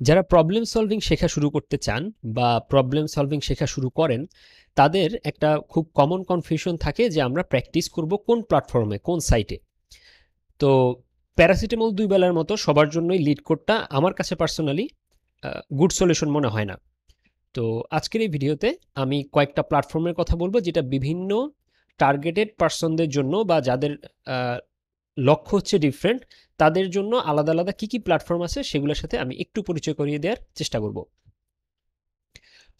যারা problem solving শেখা শুরু করতে চান বা প্রবলেম সলভিং শেখা শুরু করেন, তাদের একটা খুব কমন কনফিউশন থাকে যে আমরা প্র্যাকটিস করব কোন প্ল্যাটফর্মে, কোন সাইটে। তো প্যারাসিটামল 2 বেলার মতো সবার জন্যই লিড কোডটা আমার কাছে পার্সোনালি গুড সলিউশন মনে হয় না। তো আজকের এই ভিডিওতে আমি কয়েকটা প্ল্যাটফর্মের কথা বলবো যেটা বিভিন্ন টার্গেটেড পার্সনদের জন্য বা যাদের আহ, লক্ষ্য হচ্ছে ডিফারেন্ট, তাদের জন্য আলাদা আলাদা কি কি প্ল্যাটফর্ম আছে সেগুলোর সাথে আমি একটু পরিচয় করিয়ে দেওয়ার চেষ্টা করব।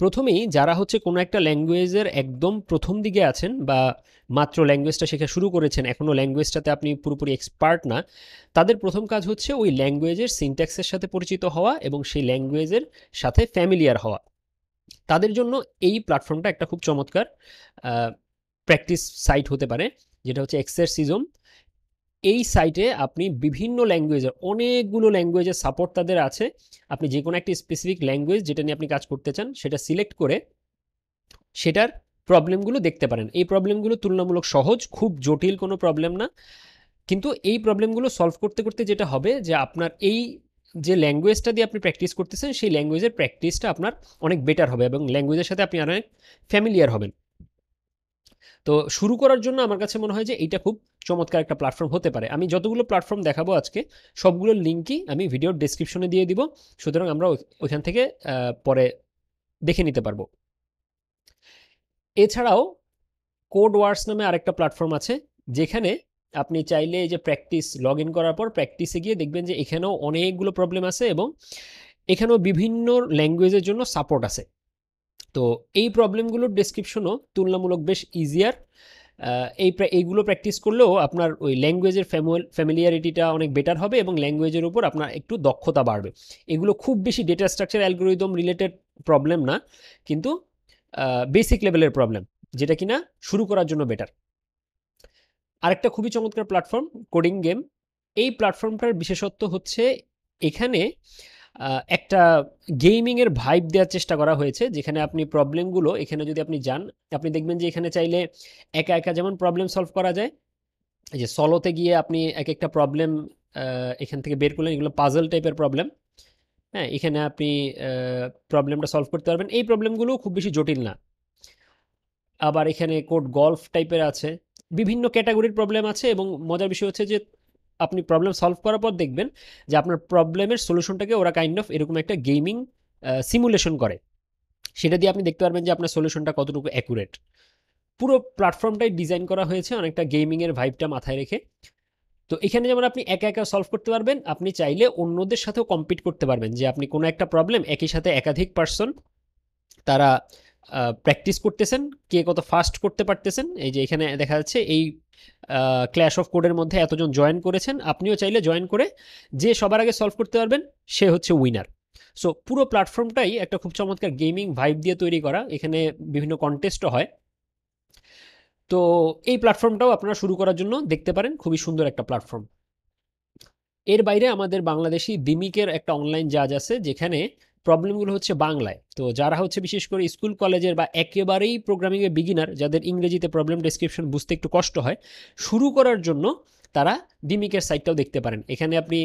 প্রথমেই যারা হচ্ছে কোনো একটা ল্যাঙ্গুয়েজের একদম প্রথম দিকে আছেন বা মাত্র ল্যাঙ্গুয়েজটা শেখা শুরু করেছেন, এখনও ল্যাঙ্গুয়েজটাতে আপনি পুরোপুরি এক্সপার্ট না, তাদের প্রথম কাজ হচ্ছে ওই ল্যাঙ্গুয়েজের সিনট্যাক্সের সাথে পরিচিত হওয়া এবং সেই ল্যাঙ্গুয়েজের সাথে ফ্যামিলিয়ার হওয়া। তাদের জন্য এই প্ল্যাটফর্মটা একটা খুব চমৎকার প্র্যাকটিস সাইট হতে পারে, যেটা হচ্ছে এক্সারসিজম। এই সাইটে আপনি বিভিন্ন ল্যাঙ্গুয়েজের, অনেকগুলো ল্যাঙ্গুয়েজের সাপোর্ট তাদের আছে। আপনি যে কোনো একটি স্পেসিফিক ল্যাঙ্গুয়েজ যেটা নিয়ে আপনি কাজ করতে চান সেটা সিলেক্ট করে সেটার প্রবলেমগুলো দেখতে পারেন। এই প্রবলেমগুলো তুলনামূলক সহজ, খুব জটিল কোনো প্রবলেম না। কিন্তু এই প্রবলেমগুলো সলভ করতে করতে যেটা হবে যে আপনার এই যে ল্যাঙ্গুয়েজটা দিয়ে আপনি প্র্যাকটিস করতেছেন সেই ল্যাঙ্গুয়েজের প্র্যাকটিসটা আপনার অনেক বেটার হবে এবং ল্যাঙ্গুয়েজের সাথে আপনি অনেক ফ্যামিলিয়ার হবেন। তো শুরু করার জন্য আমার কাছে মনে হয় যে এইটা খুব চমৎকার একটা প্ল্যাটফর্ম হতে পারে। আমি যতগুলো প্ল্যাটফর্ম দেখাবো আজকে, সবগুলোর লিঙ্কই আমি ভিডিওর ডেসক্রিপশনে দিয়ে দিব, সুতরাং আমরা ওইখান থেকে পরে দেখে নিতে পারবো। এছাড়াও কোড ওয়ার্স নামে আরেকটা প্ল্যাটফর্ম আছে, যেখানে আপনি চাইলে এই যে প্র্যাকটিস লগ ইন করার পর প্র্যাকটিসে গিয়ে দেখবেন যে এখানেও অনেকগুলো প্রবলেম আছে এবং এখানেও বিভিন্ন ল্যাঙ্গুয়েজের জন্য সাপোর্ট আছে। তো এই প্রবলেমগুলোর ডেসক্রিপশনও তুলনামূলক বেশ ইজিয়ার। এইগুলো প্র্যাকটিস করলেও আপনার ওই ল্যাঙ্গুয়েজের ফ্যামিলিয়ারিটিটা অনেক বেটার হবে এবং ল্যাঙ্গুয়েজের উপর আপনার একটু দক্ষতা বাড়বে। এগুলো খুব বেশি data structure algorithm related problem না, কিন্তু বেসিক লেভেলের প্রবলেম, যেটা কিনা শুরু করার জন্য বেটার। আরেকটা খুবই চমৎকার প্ল্যাটফর্ম কোডিং গেম। এই প্ল্যাটফর্মটার বিশেষত্ব হচ্ছে এখানে একটা গেমিংয়ের ভাইব দেওয়ার চেষ্টা করা হয়েছে, যেখানে আপনি প্রবলেমগুলো এখানে যদি আপনি যান, আপনি দেখবেন যে এখানে চাইলে একা একা যেমন প্রবলেম সলভ করা যায়, এই যে সলোতে গিয়ে আপনি এক একটা প্রবলেম এখান থেকে বের করলেন, এগুলো পাজল টাইপের প্রবলেম। হ্যাঁ, এখানে আপনি প্রবলেমটা সলভ করতে পারবেন। এই প্রবলেমগুলো খুব বেশি জটিল না। আবার এখানে কোড গল্ফ টাইপের আছে, বিভিন্ন ক্যাটাগরির প্রবলেম আছে এবং মজার বিষয় হচ্ছে যে আপনি প্রবলেম সলভ করার পর দেখবেন যে আপনার প্রবলেমের সলিউশনটাকে ওরা কাইন্ড অফ এরকম একটা গেমিং সিমুলেশন করে, সেটা দিয়ে আপনি দেখতে পারবেন যে আপনার সলিউশনটা কতটুকু অ্যাকুরেট। পুরো প্ল্যাটফর্মটাই ডিজাইন করা হয়েছে অনেকটা গেমিংয়ের ভাইবটা মাথায় রেখে। তো এখানে যেমন আপনি একা একা সলভ করতে পারবেন, আপনি চাইলে অন্যদের সাথেও কম্পিট করতে পারবেন, যে আপনি কোনো একটা প্রবলেম একই সাথে একাধিক পার্সন তারা প্র্যাকটিস করতেছেন, কে কত ফাস্ট করতে পারতেছেন। এই যে এখানে দেখা যাচ্ছে এই ক্ল্যাশ অফ কোডের মধ্যে এতজন জয়েন করেছেন, আপনিও চাইলে জয়েন করে যে সবার আগে সলভ করতে পারবেন সে হচ্ছে উইনার। সো পুরো প্ল্যাটফর্মটাই একটা খুব চমৎকার গেমিং ভাইব দিয়ে তৈরি করা, এখানে বিভিন্ন কন্টেস্টও হয়। তো এই প্ল্যাটফর্মটাও আপনারা শুরু করার জন্য দেখতে পারেন, খুবই সুন্দর একটা প্ল্যাটফর্ম। এর বাইরে আমাদের বাংলাদেশি দিমিকের একটা অনলাইন জাজ আছে, যেখানে প্রবলেমগুলো হচ্ছে বাংলায়। তো যারা হচ্ছে বিশেষ করে স্কুল কলেজের বা একেবারেই প্রোগ্রামিংয়ে বিগিনার, যাদের ইংরেজিতে প্রবলেম ডেসক্রিপশন বুঝতে একটু কষ্ট হয়, শুরু করার জন্য তারা দিমিকের সাইটটাও দেখতে পারেন। এখানে আপনি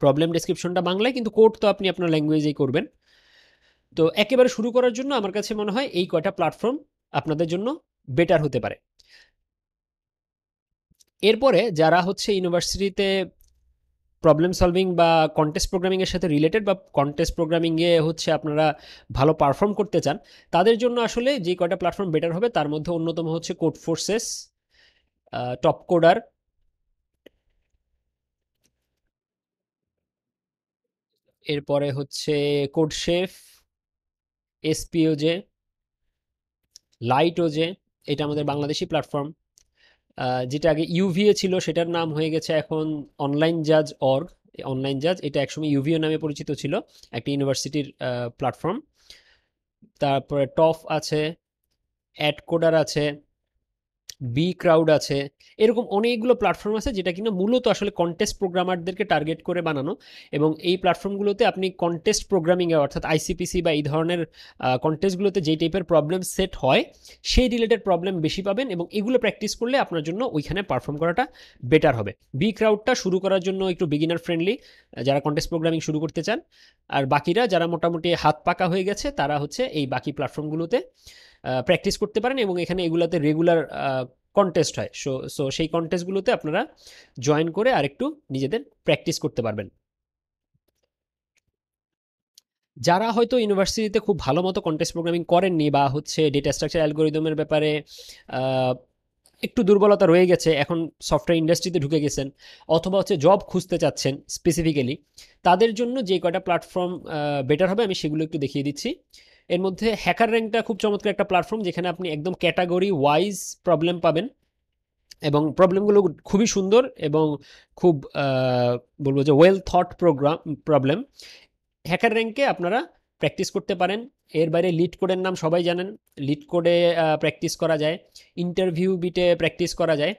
প্রবলেম ডেসক্রিপশনটা বাংলায়, কিন্তু কোড তো আপনি আপনার ল্যাঙ্গুয়েজেই করবেন। তো একেবারে শুরু করার জন্য আমার কাছে মনে হয় এই কয়টা প্ল্যাটফর্ম আপনাদের জন্য বেটার হতে পারে। এরপরে যারা হচ্ছে ইউনিভার্সিটিতে প্রবলেম সলভিং বা কন্টেস্ট প্রোগ্রামিংয়ের সাথে রিলেটেড বা কন্টেস্ট প্রোগ্রামিংয়ে হচ্ছে আপনারা ভালো পারফর্ম করতে চান, তাদের জন্য আসলে যে কয়টা প্ল্যাটফর্ম বেটার হবে তার মধ্যে অন্যতম হচ্ছে কোড ফোর্সেস, টপ কোডার, এরপরে হচ্ছে কোডশেফ, এসপিওজে, লাইটোজে। এটা আমাদের বাংলাদেশি প্ল্যাটফর্ম। যেটা আগে ইউভিএ ছিল সেটার নাম হয়ে গেছে এখন অনলাইন জাজ অর্গ। অনলাইন জাজ এটা একসময় ইউভিও নামে পরিচিত ছিল, একটা ইউনিভার্সিটির প্ল্যাটফর্ম। তারপরে টফ আছে, অ্যাড কোডার আছে, বি ক্রাউড আছে, এরকম অনেকগুলো প্ল্যাটফর্ম আছে যেটা কিনা মূলত আসলে কন্টেস্ট প্রোগ্রামারদেরকে টার্গেট করে বানানো। এবং এই প্ল্যাটফর্মগুলোতে আপনি কন্টেস্ট প্রোগ্রামিংয়ে অর্থাৎ আইসিপিসি বা এই ধরনের কন্টেস্টগুলোতে যেই টাইপের প্রবলেম সেট হয় সেই রিলেটেড প্রবলেম বেশি পাবেন, এবং এগুলো প্র্যাকটিস করলে আপনার জন্য ওইখানে পারফর্ম করাটা বেটার হবে। বি ক্রাউডটা শুরু করার জন্য একটু বিগিনার ফ্রেন্ডলি, যারা কন্টেস্ট প্রোগ্রামিং শুরু করতে চান। আর বাকিরা যারা মোটামুটি হাত পাকা হয়ে গেছে তারা হচ্ছে এই বাকি প্ল্যাটফর্মগুলোতে প্র্যাকটিস করতে পারেন, এবং এখানে এগুলাতে রেগুলার কন্টেস্ট হয়। সো সেই কন্টেস্টগুলোতে আপনারা জয়েন করে আরেকটু নিজেদের প্র্যাকটিস করতে পারবেন। যারা হয়তো ইউনিভার্সিটিতে খুব ভালো মতো কন্টেস্ট প্রোগ্রামিং করেননি বা হচ্ছে ডেটা স্ট্রাকচার অ্যালগোরিদমের ব্যাপারে আহ, একটু দুর্বলতা রয়ে গেছে, এখন সফটওয়্যার ইন্ডাস্ট্রিতে ঢুকে গেছেন, অথবা হচ্ছে জব খুঁজতে চাচ্ছেন স্পেসিফিক্যালি, তাদের জন্য যে কয়টা প্ল্যাটফর্ম বেটার হবে আমি সেগুলো একটু দেখিয়ে দিচ্ছি। এর মধ্যে হ্যাকার র্যাঙ্কটা খুব চমৎকার একটা প্ল্যাটফর্ম, যেখানে আপনি একদম ক্যাটাগরি ওয়াইজ প্রবলেম পাবেন, এবং প্রবলেমগুলো খুবই সুন্দর এবং খুব বলবো যে ওয়েল থট প্রবলেম। হ্যাকার র্যাঙ্কে আপনারা প্র্যাকটিস করতে পারেন। এর বাইরে লিড কোডের নাম সবাই জানেন, লিড কোডে প্র্যাকটিস করা যায়, ইন্টারভিউ বিটে প্র্যাকটিস করা যায়,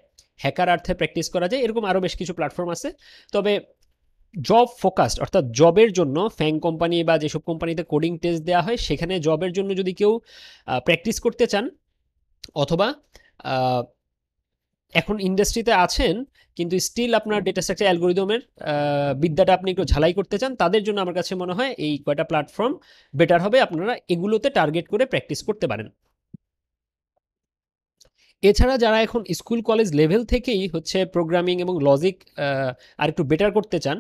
হ্যাকার আর্থে প্র্যাকটিস করা যায়, এরকম আরও বেশ কিছু প্ল্যাটফর্ম আছে। তবে জব ফোকাসড অর্থাৎ জবের জন্য ফ্যাং কোম্পানি বা যেসব কোম্পানিতে কোডিং টেস্ট দেওয়া হয় সেখানে জবের জন্য যদি কেউ প্র্যাকটিস করতে চান, অথবা এখন ইন্ডাস্ট্রিতে আছেন কিন্তু স্টিল আপনার ডেটা স্ট্রাকচার অ্যালগোরিদমের বিদ্যাটা আপনি একটু ঝালাই করতে চান, তাদের জন্য আমার কাছে মনে হয় এই কয়টা প্ল্যাটফর্ম বেটার হবে, আপনারা এগুলোতে টার্গেট করে প্র্যাকটিস করতে পারেন। এছাড়া যারা এখন স্কুল কলেজ লেভেল থেকেই হচ্ছে প্রোগ্রামিং এবং লজিক আর একটু বেটার করতে চান,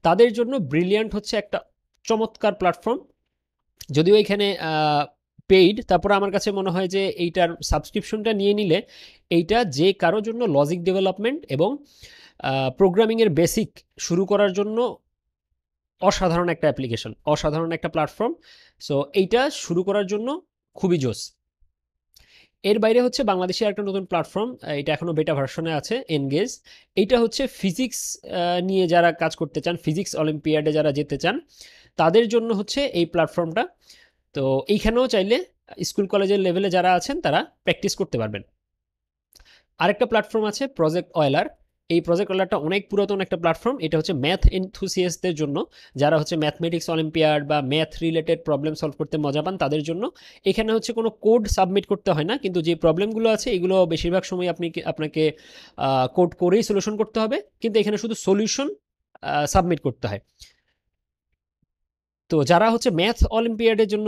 তাদের জন্য ব্রিলিয়ান্ট হচ্ছে একটা চমৎকার প্ল্যাটফর্ম। যদিও এখানে পেইড, তারপর আমার কাছে মনে হয় যে এইটার সাবস্ক্রিপশনটা নিয়ে নিলে এইটা যে কারোর জন্য লজিক ডেভেলপমেন্ট এবং প্রোগ্রামিংয়ের বেসিক শুরু করার জন্য অসাধারণ একটা অ্যাপ্লিকেশন, অসাধারণ একটা প্ল্যাটফর্ম। সো এইটা শুরু করার জন্য খুবই জোস। এর বাইরে হচ্ছে বাংলাদেশের একটা নতুন প্ল্যাটফর্ম, এটা এখনো বেটা ভার্সনে আছে, এনগেজ। এইটা হচ্ছে ফিজিক্স নিয়ে যারা কাজ করতে চান, ফিজিক্স অলিম্পিয়াডে যারা যেতে চান, তাদের জন্য হচ্ছে এই প্ল্যাটফর্মটা। তো এইখানেও চাইলে স্কুল কলেজের লেভেলে যারা আছেন তারা প্র্যাকটিস করতে পারবেন। আরেকটা প্ল্যাটফর্ম আছে প্রজেক্ট অয়েলার। এই প্রজেক্ট অয়েলারটা অনেক পুরাতন একটা প্ল্যাটফর্ম, এটা হচ্ছে ম্যাথ এনথুসিয়াস্টদের জন্য, যারা হচ্ছে ম্যাথমেটিক্স অলিম্পিয়াড বা ম্যাথ রিলেটেড প্রবলেম সলভ করতে মজা পান তাদের জন্য। এখানে হচ্ছে কোনো কোড সাবমিট করতে হয় না, কিন্তু যে প্রবলেমগুলো আছে এগুলো বেশিরভাগ সময় আপনাকে কোড করেই সলিউশন করতে হবে, কিন্তু এখানে শুধু সলিউশন সাবমিট করতে হয়। তো যারা হচ্ছে ম্যাথ অলিম্পিয়াডের জন্য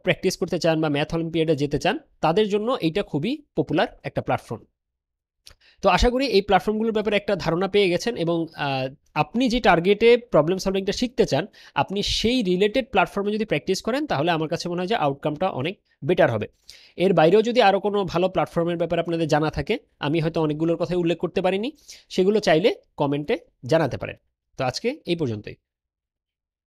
প্র্যাকটিস করতে চান বা ম্যাথ অলিম্পিয়াডে যেতে চান, তাদের জন্য এইটা খুবই পপুলার একটা প্ল্যাটফর্ম। তো আশা করি এই প্ল্যাটফর্মগুলোর ব্যাপারে একটা ধারণা পেয়ে গেছেন, এবং আপনি যে টার্গেটে প্রবলেম সলভিংটা শিখতে চান আপনি সেই রিলেটেড প্ল্যাটফর্মে যদি প্র্যাকটিস করেন তাহলে আমার কাছে মনে হয় যে আউটকামটা অনেক বেটার হবে। এর বাইরেও যদি আরও কোনো ভালো প্ল্যাটফর্মের ব্যাপারে আপনাদের জানা থাকে, আমি হয়তো অনেকগুলোর কথাই উল্লেখ করতে পারিনি, সেগুলো চাইলে কমেন্টে জানাতে পারেন। তো আজকে এই পর্যন্তই।